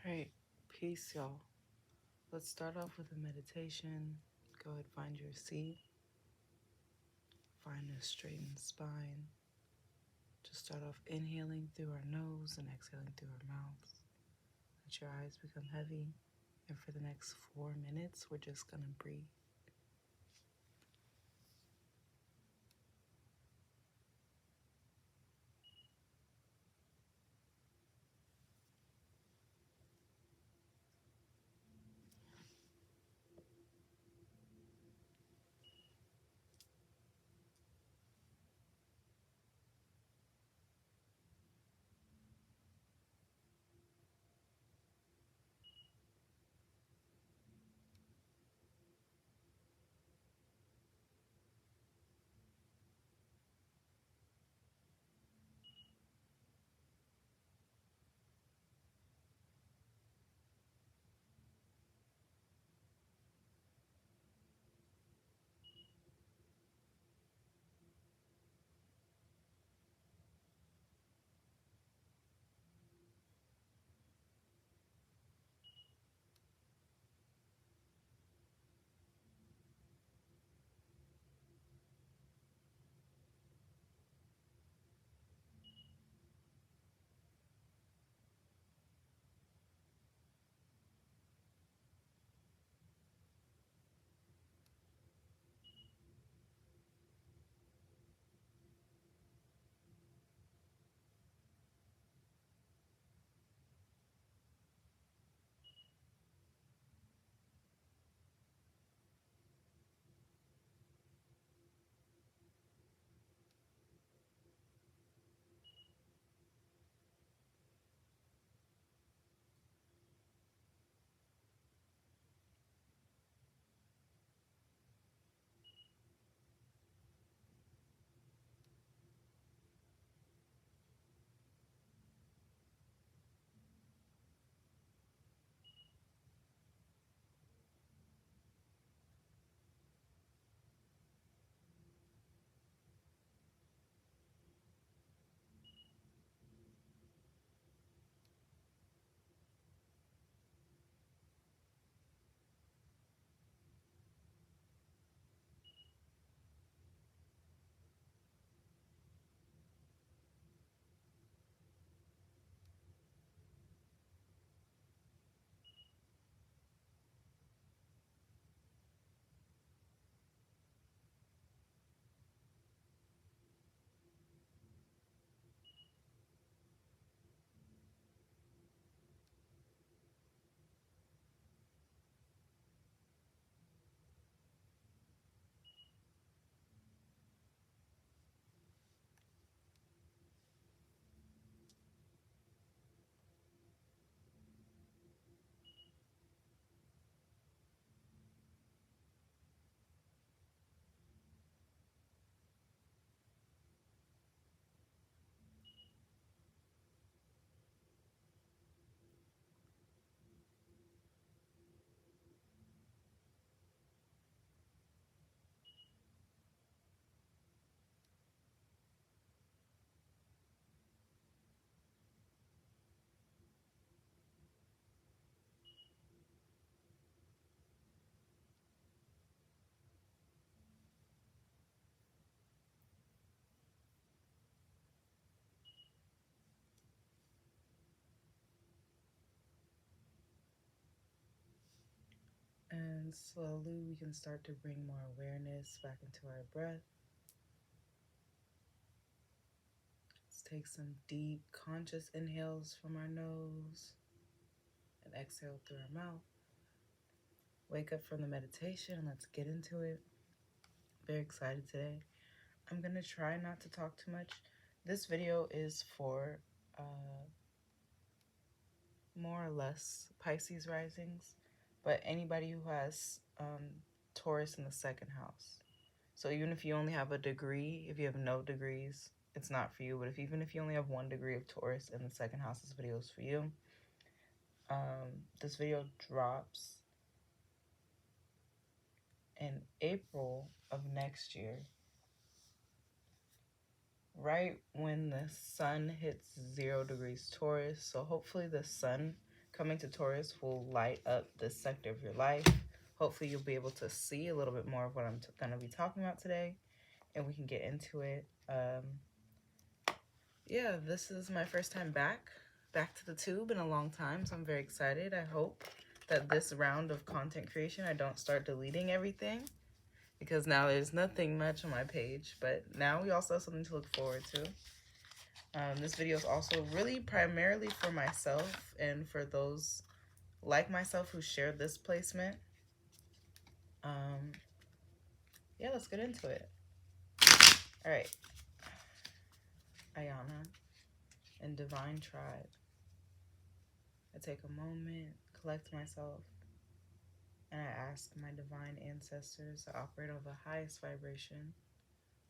Alright, peace, y'all. Let's start off with a meditation. Go ahead, find your seat. Find a straightened spine. Just start off inhaling through our nose and exhaling through our mouths. Let your eyes become heavy. And for the next 4 minutes, we're just going to breathe. And slowly we can start to bring more awareness back into our breath. Let's take some deep, conscious inhales from our nose and exhale through our mouth. Wake up from the meditation and let's get into it. Very excited today. I'm going to try not to talk too much. This video is for more or less Pisces risings, but anybody who has Taurus in the second house. So even if you only have a degree, if you have no degrees, it's not for you. But even if you only have 1 degree of Taurus in the second house, this video is for you. This video drops in April of next year, right when the sun hits 0 degrees Taurus. So hopefully the sun coming to Taurus will light up this sector of your life. Hopefully you'll be able to see a little bit more of what I'm going to be talking about today, and we can get into it. Yeah, this is my first time back to the tube in a long time, so I'm very excited. I hope that this round of content creation, I don't start deleting everything, because now there's nothing much on my page, but now we also have something to look forward to. This video is also really primarily for myself and for those like myself who share this placement. Yeah, let's get into it. All right. Ayanna and Divine Tribe. I take a moment, collect myself, and I ask my divine ancestors to operate on the highest vibration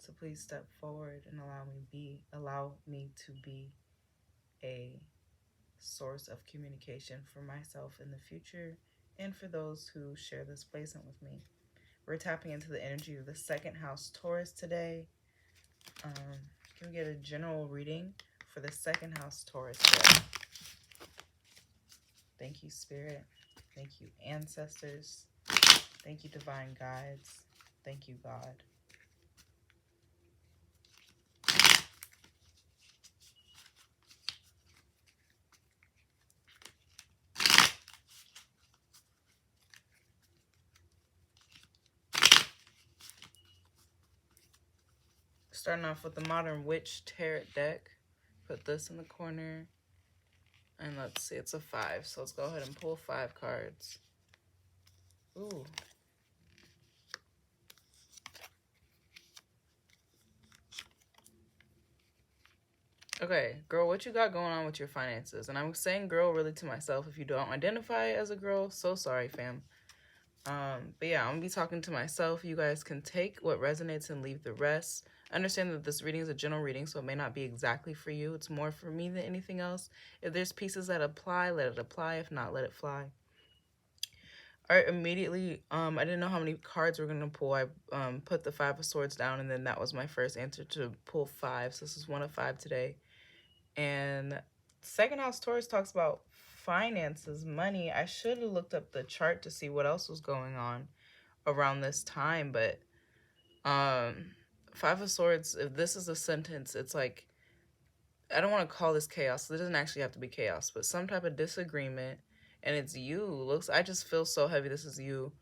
to please step forward and allow me to be a source of communication for myself in the future and for those who share this placement with me. We're tapping into the energy of the second house Taurus today. Can we get a general reading for the second house Taurus today? Thank you, Spirit. Thank you, ancestors. Thank you, divine guides. Thank you, God. Starting off with the Modern Witch Tarot deck. Put this in the corner. And let's see, it's a 5. So let's go ahead and pull 5 cards. Ooh. Okay, girl, what you got going on with your finances? And I'm saying girl really to myself. If you don't identify as a girl, so sorry, fam. But yeah, I'm gonna be talking to myself. You guys can take what resonates and leave the rest. Understand that this reading is a general reading, so it may not be exactly for you. It's more for me than anything else. If there's pieces that apply, let it apply. If not, let it fly. All right, immediately, I didn't know how many cards we're gonna pull. I put the 5 of Swords down, and then that was my first answer to pull 5. So this is 1 of 5 today. And second house Taurus talks about finances, money. I should have looked up the chart to see what else was going on around this time, but 5 of Swords, if this is a sentence, it's like, I don't want to call this chaos. It doesn't actually have to be chaos, but some type of disagreement, and it's you. I just feel so heavy. This is you,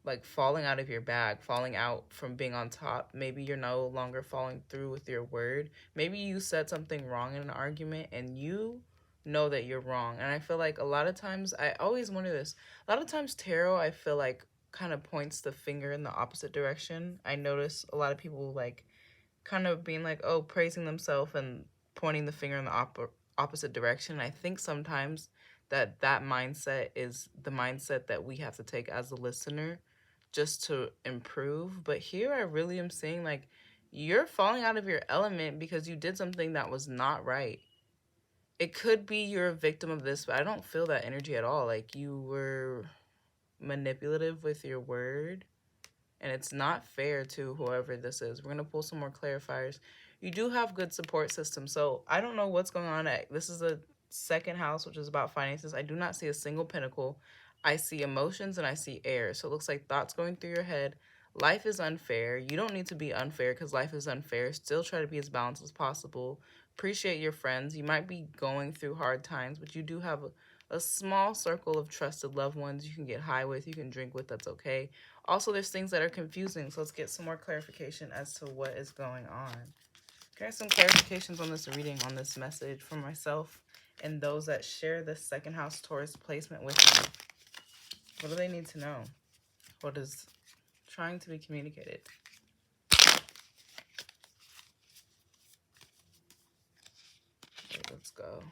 like, falling out of your bag, falling out from being on top. Maybe you're no longer following through with your word. Maybe you said something wrong in an argument, and you know that you're wrong. And I feel like a lot of times, I always wonder this, a lot of times tarot, I feel like, kind of points the finger in the opposite direction. I notice a lot of people, like, kind of being like, oh, praising themselves and pointing the finger in the opposite direction. I think sometimes that mindset is the mindset that we have to take as a listener just to improve. But here I really am saying, like, you're falling out of your element because you did something that was not right. It could be you're a victim of this, but I don't feel that energy at all. Like, you were manipulative with your word. And it's not fair to whoever this is. We're going to pull some more clarifiers. You do have good support system. So I don't know what's going on. This is a second house, which is about finances. I do not see a single pentacle. I see emotions and I see air. So it looks like thoughts going through your head. Life is unfair. You don't need to be unfair because life is unfair. Still try to be as balanced as possible. Appreciate your friends. You might be going through hard times, but you do have a small circle of trusted loved ones you can get high with, you can drink with, that's okay. Also, there's things that are confusing, so let's get some more clarification as to what is going on. Can I have some clarifications on this reading, on this message for myself and those that share this second house Taurus placement with me? What do they need to know? What is trying to be communicated? Okay, let's go.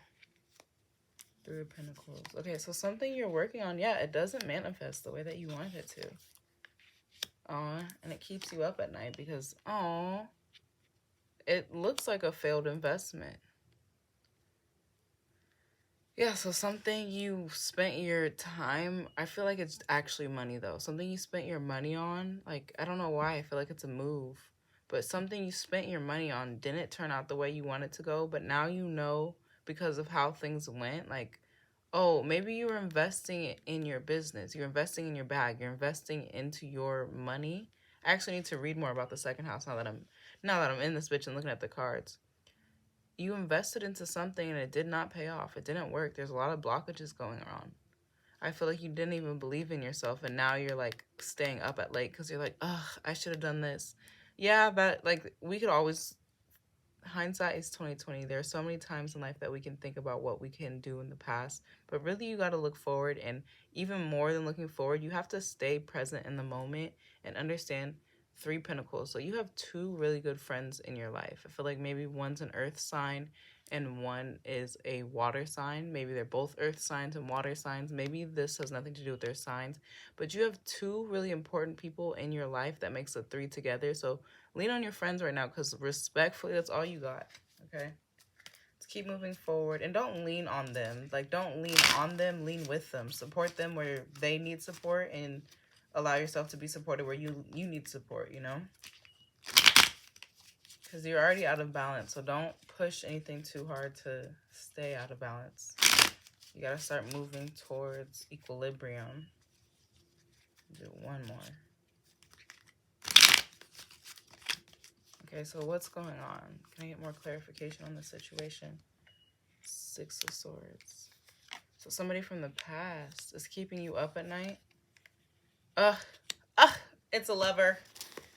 3 of Pentacles. Okay, so something you're working on, yeah, it doesn't manifest the way that you wanted it to. And it keeps you up at night because, it looks like a failed investment. Yeah, so something you spent your time, I feel like it's actually money though. Something you spent your money on, like, I don't know why, I feel like it's a move. But something you spent your money on didn't turn out the way you wanted to go, but now you know because of how things went, like, Oh, maybe you're investing in your business. You're investing in your bag. You're investing into your money. I actually need to read more about the second house now that I'm in this bitch and looking at the cards. You invested into something and it did not pay off. It didn't work. There's a lot of blockages going on. I feel like you didn't even believe in yourself, and now you're like staying up at late because you're like, ugh, I should have done this. Yeah, but like we could always, hindsight is 2020. There are so many times in life that we can think about what we can do in the past, but really you got to look forward, and even more than looking forward, you have to stay present in the moment and understand three pentacles. So you have two really good friends in your life. I feel like maybe one's an earth sign and one is a water sign. Maybe they're both earth signs and water signs. Maybe this has nothing to do with their signs, but you have two really important people in your life that makes a three together. So lean on your friends right now, because respectfully, that's all you got. Okay? Let's keep moving forward. And don't lean on them. Like, don't lean on them. Lean with them. Support them where they need support, and allow yourself to be supported where you need support, you know? Because you're already out of balance. So don't push anything too hard to stay out of balance. You got to start moving towards equilibrium. Do one more. Okay, so what's going on? Can I get more clarification on the situation? Six of Swords. So somebody from the past is keeping you up at night. Ugh. It's a lover.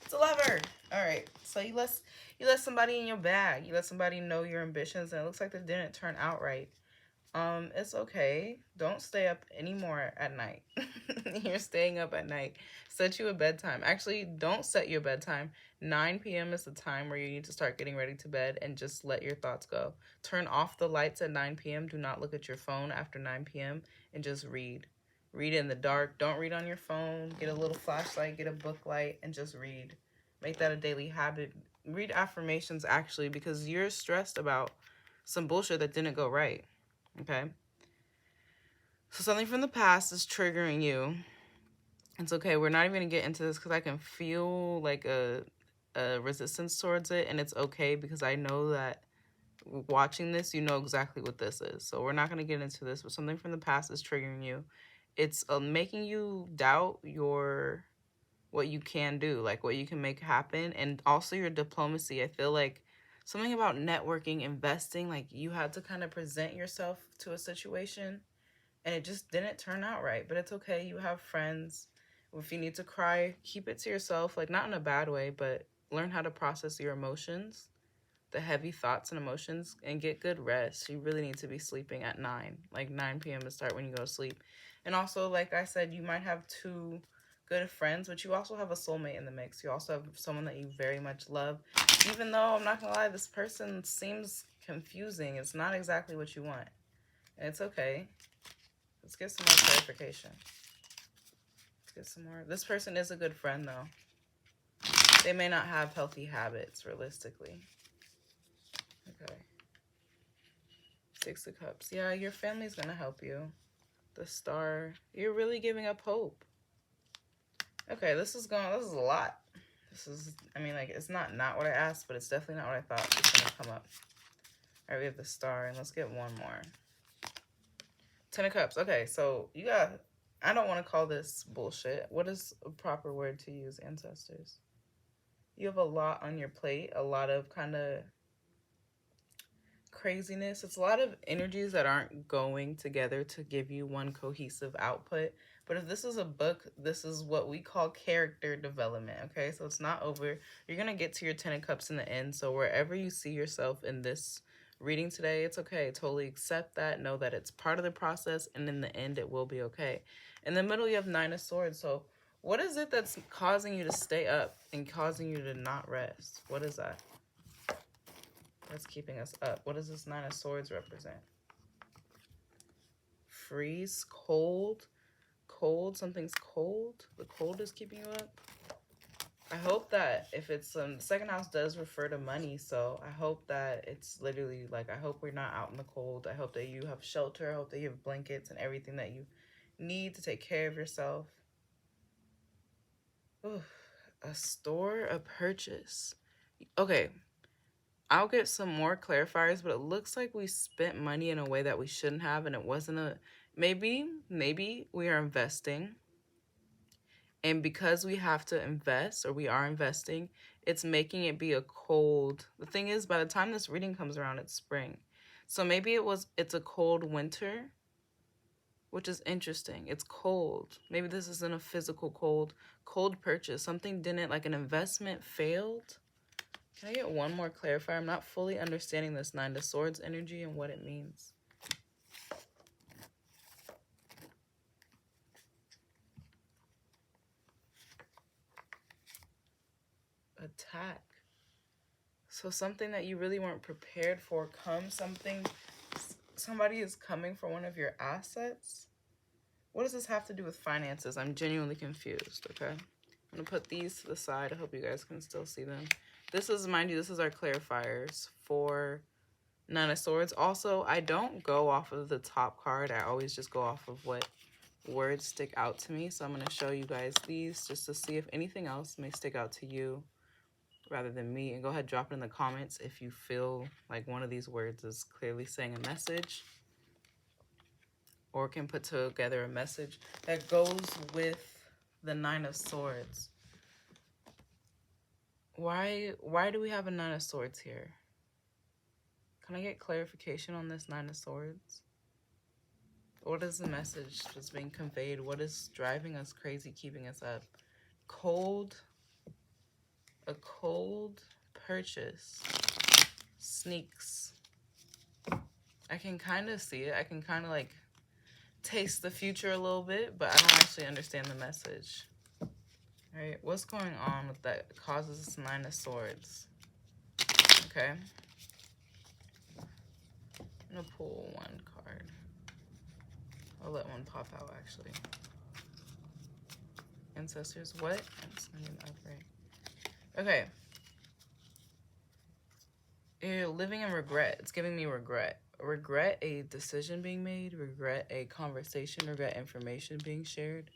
It's a lover. All right. So you let somebody in your bag. You let somebody know your ambitions, and it looks like they didn't turn out right. It's okay. Don't stay up anymore at night. You're staying up at night. Set you a bedtime. Actually, don't set your bedtime. 9 p.m. is the time where you need to start getting ready to bed, and just let your thoughts go. Turn off the lights at 9 p.m. Do not look at your phone after 9 p.m. and just read. Read in the dark. Don't read on your phone. Get a little flashlight, get a book light, and just read. Make that a daily habit. Read affirmations, actually, because you're stressed about some bullshit that didn't go right. Okay? So something from the past is triggering you. It's okay. We're not even going to get into this because I can feel like a resistance towards it. And it's okay, because I know that watching this, you know exactly what this is. So we're not going to get into this, but something from the past is triggering you. It's making you doubt what you can do, like what you can make happen, and also your diplomacy. I feel like something about networking, investing, like you had to kind of present yourself to a situation and it just didn't turn out right. But it's okay. You have friends. If you need to cry, keep it to yourself, like not in a bad way, but learn how to process your emotions, the heavy thoughts and emotions, and get good rest. You really need to be sleeping at 9, like 9 p.m. to start when you go to sleep. And also, like I said, you might have two good friends, but you also have a soulmate in the mix. You also have someone that you very much love. Even though, I'm not gonna lie, this person seems confusing. It's not exactly what you want. And it's okay. Let's get some more clarification. Let's get some more. This person is a good friend, though. They may not have healthy habits, realistically. Okay. Six of Cups. Yeah, your family's going to help you. The Star. You're really giving up hope. Okay, this is a lot. I mean, like, it's not what I asked, but it's definitely not what I thought was going to come up. All right, we have the Star, and let's get one more. 10 of Cups. Okay, so you got, I don't want to call this bullshit. What is a proper word to use, ancestors? You have a lot on your plate, a lot of kind of craziness. It's a lot of energies that aren't going together to give you one cohesive output. But if this is a book, this is what we call character development, okay? So it's not over. You're going to get to your 10 of Cups in the end. So wherever you see yourself in this reading today, it's okay. Totally accept that. Know that it's part of the process, and in the end, it will be okay. In the middle, you have 9 of Swords. So what is it that's causing you to stay up and causing you to not rest? What is that? That's keeping us up. What does this 9 of Swords represent? Freeze, cold, something's cold. The cold is keeping you up. I hope that if it's, the second house does refer to money, so I hope that it's literally like, I hope we're not out in the cold. I hope that you have shelter. I hope that you have blankets and everything that you need to take care of yourself. Ooh, a store, a purchase. Okay. I'll get some more clarifiers, but it looks like we spent money in a way that we shouldn't have, and it wasn't maybe we are investing, and because we have to invest, or we are investing, it's making it be a cold. The thing is, by the time this reading comes around, it's spring. So maybe it's a cold winter, which is interesting. It's cold. Maybe this isn't a physical cold purchase. Something didn't, like an investment failed. Can I get one more clarifier? I'm not fully understanding this Nine of Swords energy and what it means. Attack. So something that you really weren't prepared for comes. Somebody is coming for one of your assets. What does this have to do with finances? I'm genuinely confused, okay? I'm going to put these to the side. I hope you guys can still see them. This is, mind you, this is our clarifiers for Nine of Swords. Also, I don't go off of the top card. I always just go off of what words stick out to me. So I'm going to show you guys these just to see if anything else may stick out to you rather than me. And go ahead, drop it in the comments if you feel like one of these words is clearly saying a message, or can put together a message that goes with the Nine of Swords. Why do we have a Nine of Swords here? Can I get clarification on this Nine of Swords? What is the message that's being conveyed? What is driving us crazy, keeping us up? A cold purchase sneaks. I can kind of see it. I can kind of like taste the future a little bit, but I don't actually understand the message. All right, what's going on with that causes this Nine of Swords? Okay. I'm gonna pull one card. I'll let one pop out, actually. Ancestors, what? Okay. You're living in regret. It's giving me regret. Regret a decision being made. Regret a conversation. Regret information being shared.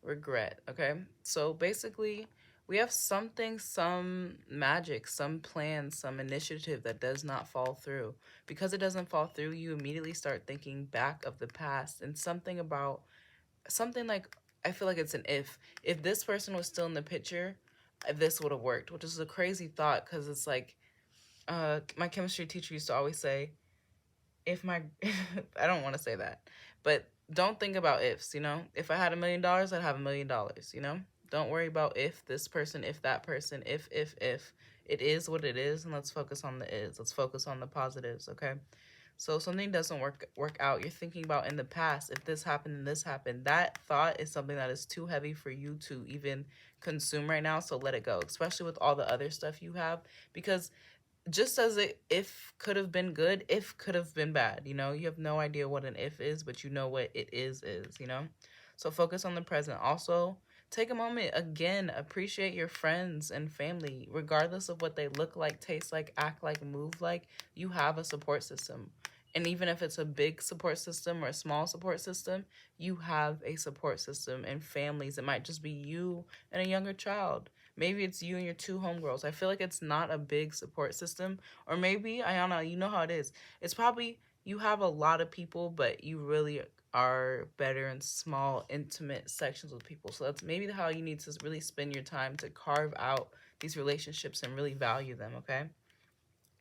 Regret, okay? So basically, we have something, some magic, some plan, some initiative that does not fall through. Because it doesn't fall through, you immediately start thinking back of the past and something like, I feel like it's an if. If this person was still in the picture, this would have worked, which is a crazy thought because it's like, my chemistry teacher used to always say, I don't want to say that, but don't think about ifs, you know? If I had $1 million, I'd have $1 million, you know? Don't worry about if this person, if that person, if. It is what it is, and let's focus on the is. Let's focus on the positives, okay? So something doesn't work out. You're thinking about in the past, if this happened and this happened. That thought is something that is too heavy for you to even consume right now, so let it go, especially with all the other stuff you have, because just as it if could have been good, if could have been bad, you know? You have no idea what an if is, but you know what it is, you know? So focus on the present. Also, take a moment, again, appreciate your friends and family, regardless of what they look like, taste like, act like, move like. You have a support system. And even if it's a big support system or a small support system, you have a support system and families. It might just be you and a younger child. Maybe it's you and your two homegirls. I feel like it's not a big support system. Or maybe, Ayana, you know how it is. It's probably you have a lot of people, but you really are better in small, intimate sections with people. So that's maybe how you need to really spend your time to carve out these relationships and really value them, okay?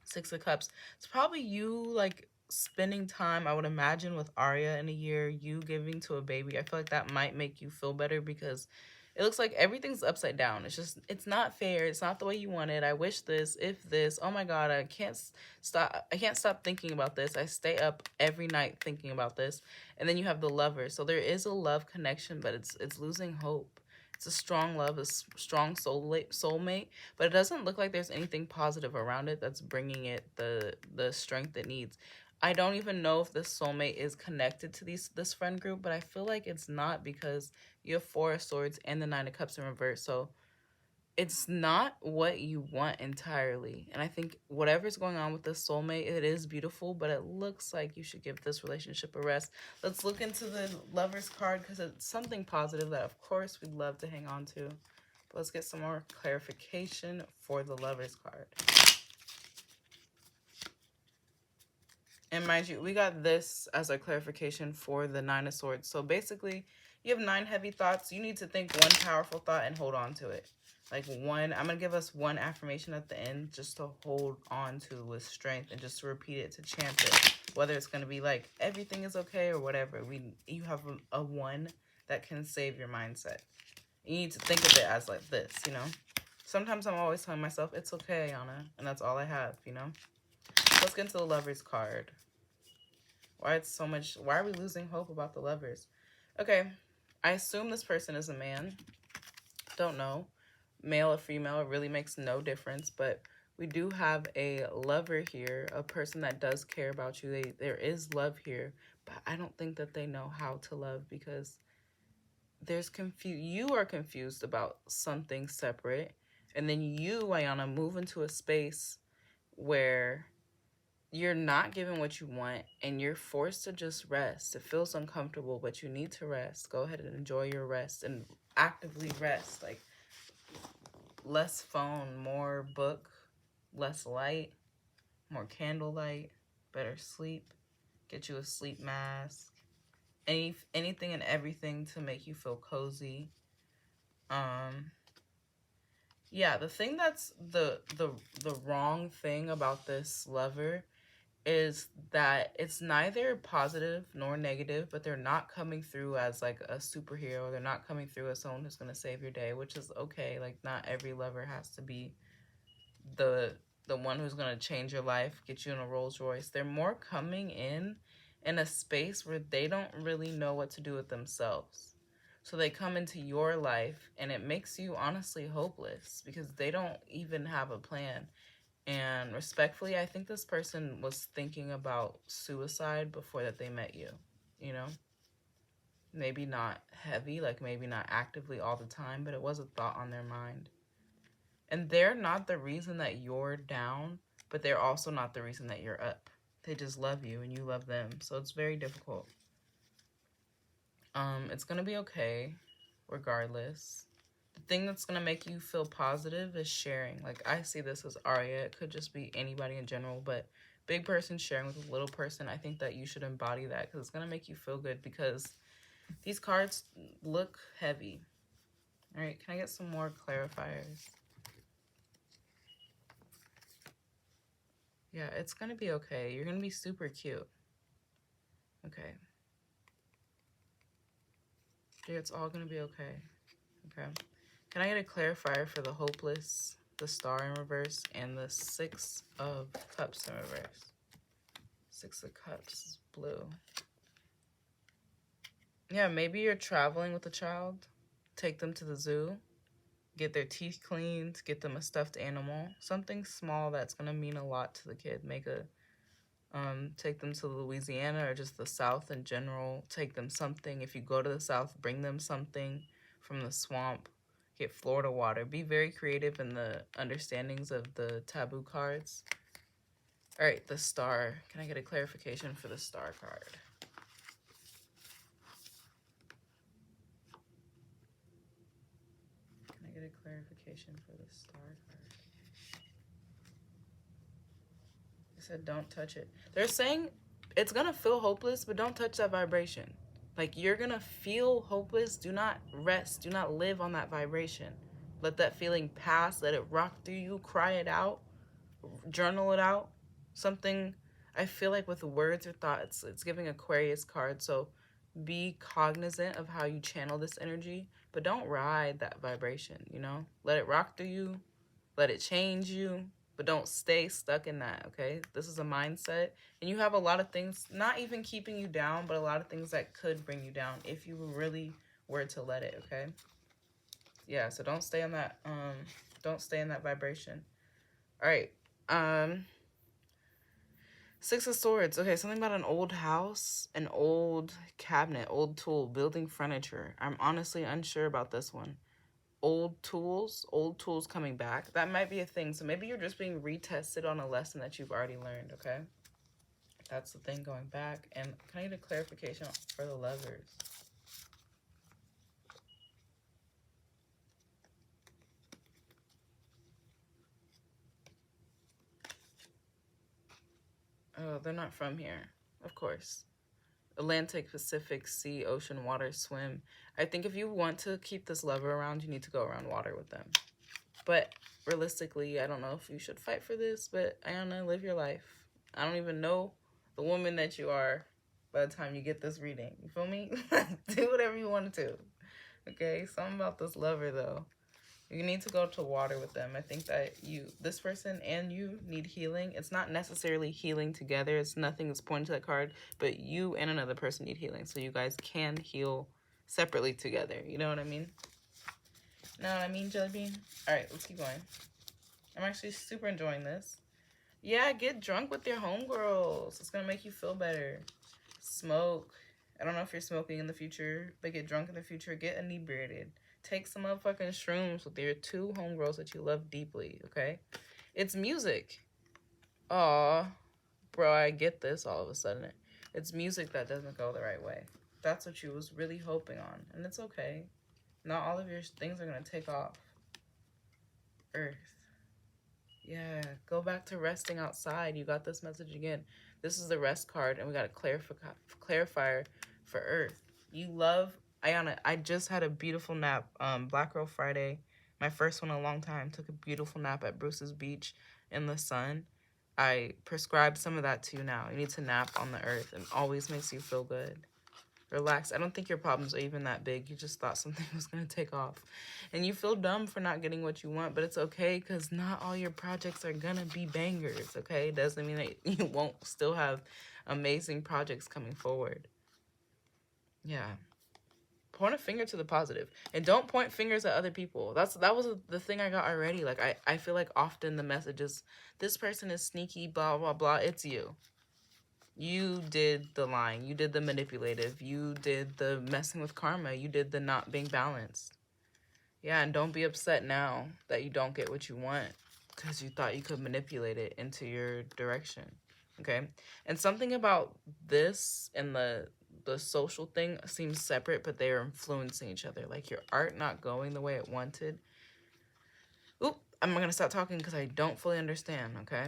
Six of Cups. It's probably you, like, spending time, I would imagine, with Arya in a year, you giving to a baby. I feel like that might make you feel better because it looks like everything's upside down. It's just, it's not fair. It's not the way you want it. I wish this, if this. Oh my God, I can't stop thinking about this. I stay up every night thinking about this. And then you have the Lover. So there is a love connection, but it's losing hope. It's a strong love, a strong soulmate, but it doesn't look like there's anything positive around it that's bringing it the strength it needs. I don't even know if this soulmate is connected to this friend group, but I feel like it's not because you have Four of Swords and the Nine of Cups in reverse. So it's not what you want entirely. And I think whatever's going on with this soulmate, it is beautiful, but it looks like you should give this relationship a rest. Let's look into the Lover's card because it's something positive that, of course, we'd love to hang on to. But let's get some more clarification for the Lover's card. And mind you, we got this as a clarification for the Nine of Swords. So basically, you have 9 heavy thoughts. You need to think one powerful thought and hold on to it. Like one, I'm going to give us one affirmation at the end just to hold on to with strength and just to repeat it, to chant it. Whether it's going to be like, everything is okay or whatever. You have a one that can save your mindset. You need to think of it as like this, you know. Sometimes I'm always telling myself, it's okay, Anna. And that's all I have, you know. Let's get into the Lover's card. Why are we losing hope about the Lovers? Okay, I assume this person is a man. Don't know. Male or female, it really makes no difference. But we do have a lover here, a person that does care about you. There is love here. But I don't think that they know how to love because you are confused about something separate. And then you, Ayanna, move into a space where you're not given what you want and you're forced to just rest. It feels uncomfortable, but you need to rest. Go ahead and enjoy your rest and actively rest. Like less phone, more book, less light, more candlelight, better sleep. Get you a sleep mask. Anything and everything to make you feel cozy. Yeah, the thing that's the wrong thing about this lover is that it's neither positive nor negative, but they're not coming through as like a superhero. They're not coming through as someone who's going to save your day, which is okay. Like not every lover has to be the one who's going to change your life, get you in a Rolls Royce. They're more coming in a space where they don't really know what to do with themselves. So they come into your life and it makes you honestly hopeless because they don't even have a plan. And respectfully, I think this person was thinking about suicide before that they met you, you know? Maybe not heavy, like maybe not actively all the time, but it was a thought on their mind. And they're not the reason that you're down, but they're also not the reason that you're up. They just love you and you love them. So it's very difficult. It's going to be okay regardless. The thing that's going to make you feel positive is sharing. Like, I see this as Arya. It could just be anybody in general, but big person sharing with a little person, I think that you should embody that because it's going to make you feel good because these cards look heavy. All right, can I get some more clarifiers? Yeah, it's going to be okay. You're going to be super cute. Okay. Yeah, it's all going to be okay. Okay. Can I get a clarifier for the hopeless, the star in reverse, and the 6 of cups in reverse? 6 of cups, blue. Yeah, maybe you're traveling with a child. Take them to the zoo. Get their teeth cleaned. Get them a stuffed animal. Something small that's going to mean a lot to the kid. Take them to Louisiana or just the South in general. Take them something. If you go to the South, bring them something from the swamp. Get Florida water. Be very creative in the understandings of the taboo cards. All right, the star. Can I get a clarification for the star card? Can I get a clarification for the star card? I said don't touch it. They're saying it's going to feel hopeless, but don't touch that vibration. Like, you're going to feel hopeless. Do not rest. Do not live on that vibration. Let that feeling pass. Let it rock through you. Cry it out. Journal it out. Something, I feel like with words or thoughts, it's giving Aquarius card. So be cognizant of how you channel this energy, but don't ride that vibration, you know? Let it rock through you. Let it change you. But don't stay stuck in that, okay? This is a mindset. And you have a lot of things, not even keeping you down, but a lot of things that could bring you down if you really were to let it, okay? Yeah, so don't stay on that, don't stay in that vibration. All right. 6 of Swords. Okay, something about an old house, an old cabinet, old tool, building furniture. I'm honestly unsure about this one. Old tools coming back. That might be a thing. So maybe you're just being retested on a lesson that you've already learned, okay? That's the thing going back. And can I get a clarification for the Lovers? Well, they're not from here, of course. Atlantic, Pacific, sea, ocean, water, swim. I think if you want to keep this lover around, you need to go around water with them. But realistically, I don't know if you should fight for this, but Ayanna, live your life. I don't even know the woman that you are by the time you get this reading. You feel me? Do whatever you want to. Okay? Something about this lover, though. You need to go to water with them. I think that this person and you need healing. It's not necessarily healing together. It's nothing that's pointed to that card, but you and another person need healing. So you guys can heal separately together. You know what I mean? Know what I mean, Jelly Bean? All right, let's keep going. I'm actually super enjoying this. Yeah, get drunk with your homegirls. It's going to make you feel better. Smoke. I don't know if you're smoking in the future, but get drunk in the future. Get inebriated. Take some motherfucking shrooms with your two homegirls that you love deeply, okay? It's music. Aw, bro, I get this all of a sudden. It's music that doesn't go the right way. That's what you was really hoping on, and it's okay. Not all of your things are going to take off. Earth. Yeah, go back to resting outside. You got this message again. This is the rest card, and we got a clarifier for Earth. You love Ayanna. I just had a beautiful nap. Black Girl Friday, my first one in a long time. Took a beautiful nap at Bruce's Beach in the sun. I prescribed some of that to you now. You need to nap on the Earth. It always makes you feel good. Relax. I don't think your problems are even that big. You just thought something was going to take off. And you feel dumb for not getting what you want, but it's okay because not all your projects are going to be bangers, okay? It doesn't mean that you won't still have amazing projects coming forward. Yeah. Point a finger to the positive. And don't point fingers at other people. That was the thing I got already. Like, I feel like often the message is, this person is sneaky, blah, blah, blah. It's you. You did the lying. You did the manipulative. You did the messing with karma. You did the not being balanced. Yeah, and don't be upset now that you don't get what you want because you thought you could manipulate it into your direction. Okay? And something about this and the social thing seems separate, but they are influencing each other. Like your art not going the way it wanted. Oop, I'm going to stop talking because I don't fully understand, okay?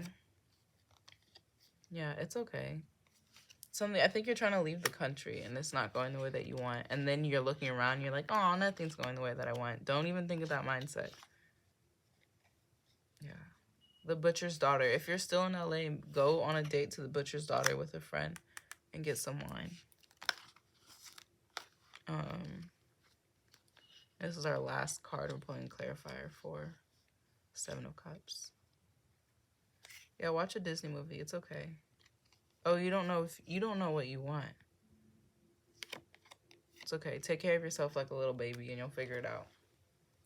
Yeah, it's okay. Something, I think you're trying to leave the country and it's not going the way that you want. And then you're looking around and you're like, oh, nothing's going the way that I want. Don't even think of that mindset. Yeah. The butcher's daughter. If you're still in LA, go on a date to the butcher's daughter with a friend and get some wine. This is our last card. We're pulling clarifier for 7 of Cups. Yeah, watch a Disney movie. It's okay. Oh, you don't know what you want. It's okay. Take care of yourself like a little baby and you'll figure it out.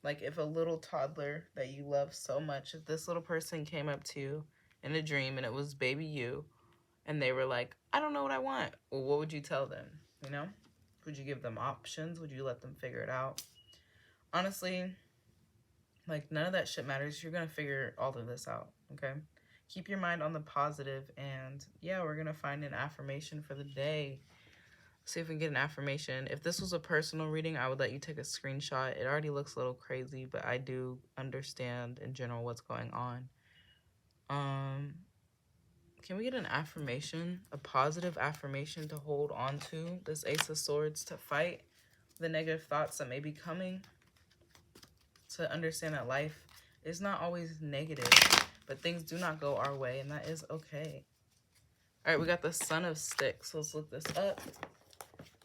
Like if a little toddler that you love so much, if this little person came up to you in a dream and it was baby you and they were like, I don't know what I want. Well, what would you tell them? You know? Would you give them options? Would you let them figure it out? Honestly, like none of that shit matters. You're going to figure all of this out, okay? Keep your mind on the positive, and yeah, we're going to find an affirmation for the day. See if we can get an affirmation. If this was a personal reading, I would let you take a screenshot. It already looks a little crazy, but I do understand in general what's going on. Can we get an affirmation, a positive affirmation to hold on to? This Ace of Swords, to fight the negative thoughts that may be coming. To understand that life is not always negative, but things do not go our way, and that is okay. All right, we got the Son of Sticks. So let's look this up.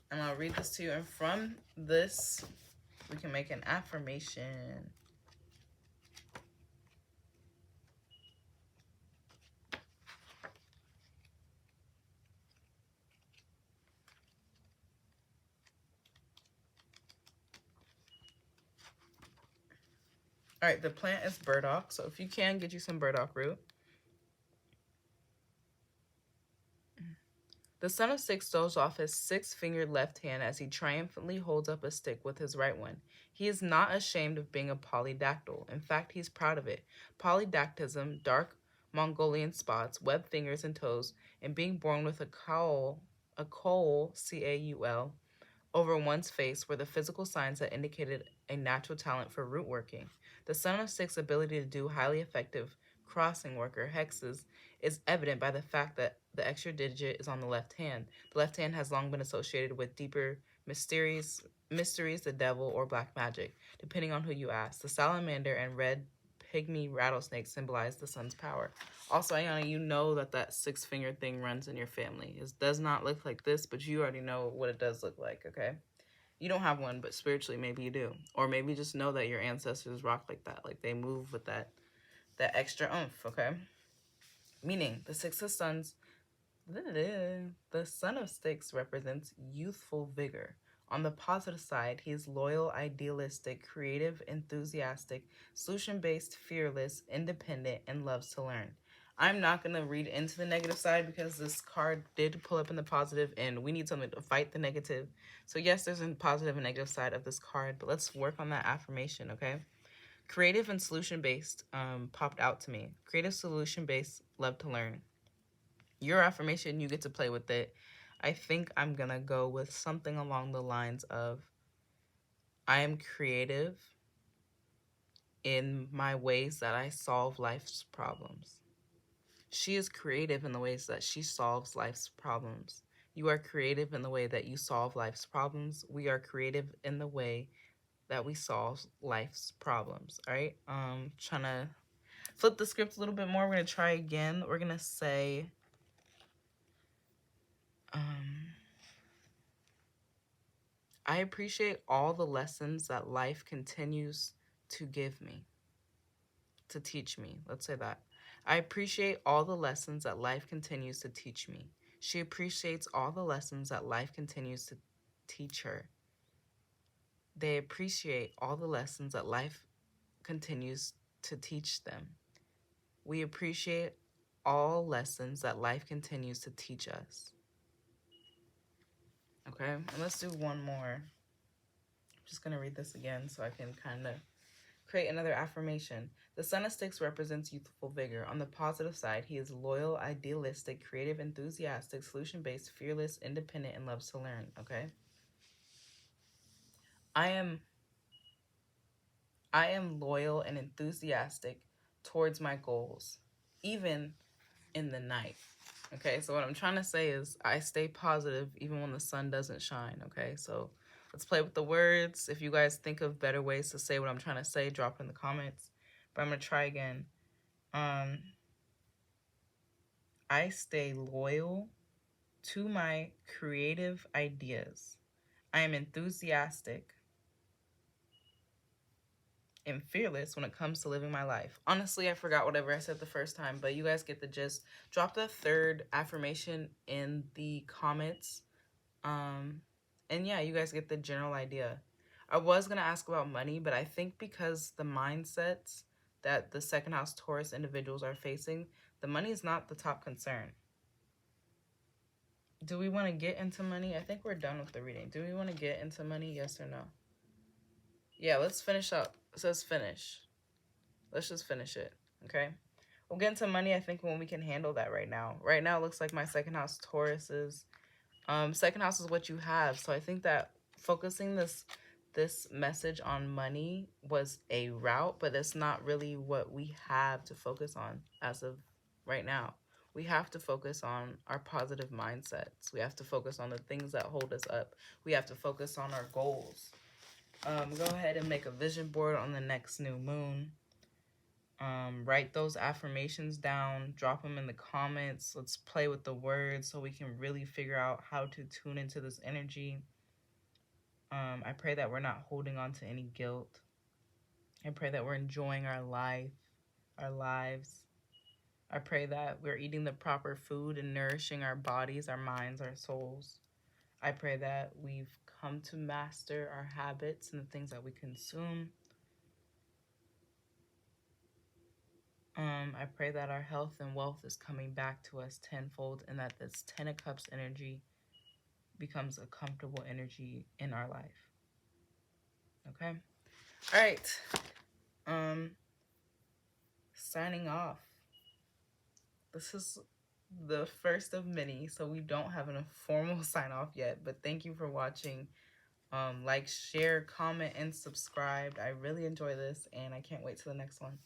And I'll read this to you. And from this, we can make an affirmation. All right, the plant is burdock. So if you can, get you some burdock root. The Son of Sticks shows off his 6-fingered left hand as he triumphantly holds up a stick with his right one. He is not ashamed of being a polydactyl. In fact, he's proud of it. Polydactylism, dark Mongolian spots, webbed fingers and toes, and being born with a cowl, C-A-U-L, over one's face were the physical signs that indicated a natural talent for root working. The Son of Sticks' ability to do highly effective crossing work or hexes is evident by the fact that The extra digit is on the left hand. The left hand has long been associated with deeper mysteries, the devil, or black magic, depending on who you ask. The salamander and red pygmy rattlesnake symbolize the sun's power. Also, Ayanna, you know that that 6-finger thing runs in your family. It does not look like this, but you already know what it does look like, okay? You don't have one, but spiritually maybe you do. Or maybe just know that your ancestors rock like that. Like they move with that extra oomph, okay? Meaning, the Six of Suns, the Son of Sticks represents youthful vigor. On the positive side, he is loyal, idealistic, creative, enthusiastic, solution-based, fearless, independent, and loves to learn. I'm not going to read into the negative side because this card did pull up in the positive and we need something to fight the negative. So yes, there's a positive and negative side of this card, but let's work on that affirmation, okay? Creative and solution-based popped out to me. Creative, solution-based, love to learn. Your affirmation, you get to play with it. I think I'm going to go with something along the lines of, I am creative in my ways that I solve life's problems. She is creative in the ways that she solves life's problems. You are creative in the way that you solve life's problems. We are creative in the way that we solve life's problems. All right. Trying to flip the script a little bit more. We're going to try again. We're going to say, I appreciate all the lessons that life continues to give me, to teach me. Let's say that. I appreciate all the lessons that life continues to teach me. She appreciates all the lessons that life continues to teach her. They appreciate all the lessons that life continues to teach them. We appreciate all lessons that life continues to teach us. Okay, and let's do one more. I'm just going to read this again so I can kind of create another affirmation. The Son of Sticks represents youthful vigor. On the positive side, he is loyal, idealistic, creative, enthusiastic, solution-based, fearless, independent, and loves to learn, okay? I am loyal and enthusiastic towards my goals, even in the night. Okay, so what I'm trying to say is I stay positive even when the sun doesn't shine, okay? So let's play with the words. If you guys think of better ways to say what I'm trying to say, drop it in the comments. But I'm going to try again. I stay loyal to my creative ideas. I am enthusiastic and fearless when it comes to living my life. Honestly, I forgot whatever I said the first time, but you guys get the gist. Drop the third affirmation in the comments. And yeah, you guys get the general idea. I was going to ask about money, but I think because the mindsets that the second house Taurus individuals are facing, the money is not the top concern. Do we want to get into money? I think we're done with the reading. Do we want to get into money? Yes or no? Yeah, let's finish up. It says finish. Let's just finish it, okay? We'll get into money, I think, when we can handle that right now. Right now, it looks like my second house Taurus is... second house is what you have. So I think that focusing this message on money was a route, but that's not really what we have to focus on as of right now. We have to focus on our positive mindsets. We have to focus on the things that hold us up. We have to focus on our goals. Go ahead and make a vision board on the next new moon. Write those affirmations down, drop them in the comments. Let's play with the words so we can really figure out how to tune into this energy. I pray that we're not holding on to any guilt. I pray that we're enjoying our lives. I pray that we're eating the proper food and nourishing our bodies, our minds, our souls. I pray that we've come to master our habits and the things that we consume. I pray that our health and wealth is coming back to us tenfold and that this Ten of Cups energy becomes a comfortable energy in our life. Okay? All right. Signing off. This is the first of many, so we don't have a formal sign off yet, but thank you for watching. Like, share, comment, and subscribe. I really enjoy this, and I can't wait till the next one.